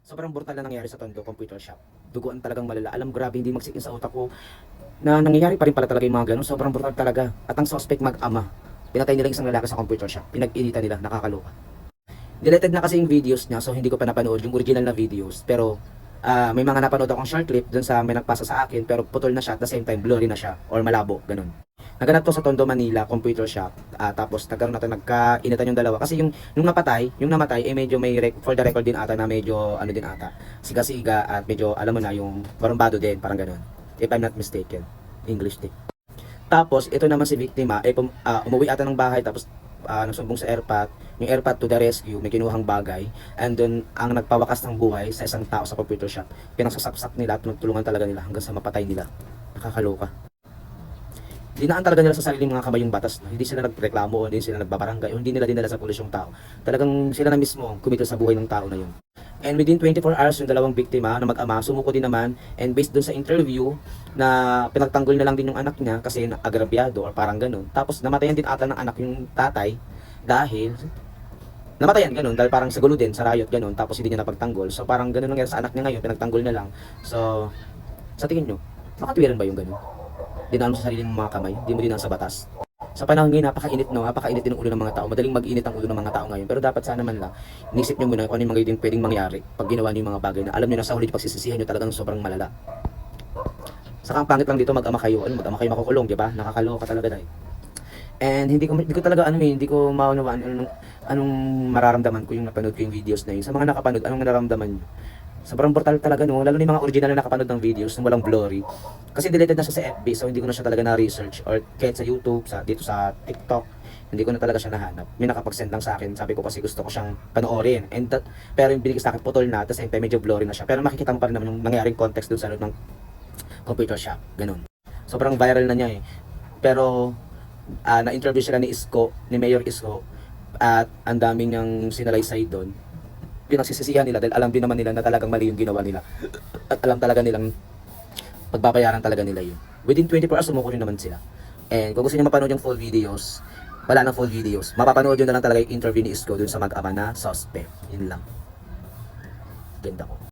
Sobrang brutal na nangyari sa Tondo Computer Shop. Duguan talagang malala. Alam, grabe, hindi magsikin sa utak ko na nangyayari pa rin pala talaga yung mga ganun. Sobrang brutal talaga. At ang suspect mag-ama. Pinatay nila isang lalaki sa computer shop. Pinag-initan nila, nakakaloka. Deleted na kasi yung videos niya, so hindi ko pa napanood yung original na videos. Pero may mga napanood akong short clip dun sa may nagpasa sa akin, pero putol na siya at the same time blurry na siya or malabo, ganun. Naganap to sa Tondo, Manila, computer shop. Tapos nagkaroon natin nagkainitan yung dalawa kasi yung namatay eh medyo may for the record din ata na medyo ano din ata. Siga-siga at medyo alam mo na yung barumbado din, parang ganun. If I'm not mistaken. English din. Tapos ito naman si biktima eh umuwi ata ng bahay tapos nagsumbong sa airpot, yung airpot to the rescue, may kinuhang bagay, and then ang nagpawakas ng buhay sa isang tao sa computer shop, pinagsasaksak nila at nagtulungan talaga nila hanggang sa mapatay nila. Nakakaloka. Dinaan talaga nila sa sariling mga kamay yung batas. No? Hindi sila nagreklamo, o hindi sila nagbabarangay, o hindi nila dinala sa pulis yung tao. Talagang sila na mismo ang kumito sa buhay ng tao na yun. And within 24 hours, yung dalawang biktima na mag-ama, sumuko din naman, and based dun sa interview, na pinagtanggol na lang din yung anak niya kasi agrabyado or parang ganun. Tapos namatayan din ata ng anak yung tatay dahil namatayan ganun dahil parang sa gulo din, sa riot ganun, tapos hindi niya napagtanggol. So parang ganun nangyari sa anak niya ngayon, pinagtanggol na lang. So, sa tingin nyo, makatwiran ba yung ganun? Dinaan mo sa sariling mga kamay, di mo dinaan sa batas. Sa panahon ngayon, napakainit no, napakainit din ng ulo ng mga tao. Madaling mag-init ang ulo ng mga tao ngayon. Pero dapat sana man lang, inisip nyo muna kung ano yung mga pwedeng mangyari pag ginawa nyo yung mga bagay na alam nyo na sa huli pagsisisihan nyo talagang sobrang malala. Saka ang pangit lang dito, mag-ama kayo, makukulong, di ba? Nakakaloka talaga dahil. And hindi ko talaga hindi ko maunawaan anong mararamdaman ko yung napanood ko yung videos na yun. Sa mga nakapanood, anong nararamdaman nyo? Sobrang brutal talaga no, lalo na yung mga original na nakapanood ng videos na walang blurry. Kasi deleted na siya sa FB, so hindi ko na siya talaga na-research or kahit sa YouTube, dito sa TikTok, hindi ko na talaga siya nahanap. May nakapag-send lang sa akin, sabi ko kasi gusto ko siyang panoorin. Pero yung binigay sa akin putol na, tapos medyo blurry na siya. Pero makikita mo pa rin naman yung nangyaring context dun sa loob ng computer shop, ganun. Sobrang viral na niya eh. Pero na-interview sila ni Isko, ni Mayor Isko, at ang daming niyang sinalaysay doon. Pinagsisisihan nila dahil alam din naman nila na talagang mali yung ginawa nila. At alam talaga nilang pagbabayaran talaga nila yun. Within 24 hours, sumuko rin naman sila. And kung gusto niyo mapanood yung full videos, wala nang full videos. Mapapanood yun na lang talaga yung interview ni Isko dun sa mag-ama na suspect. Yun lang. Ganda ko.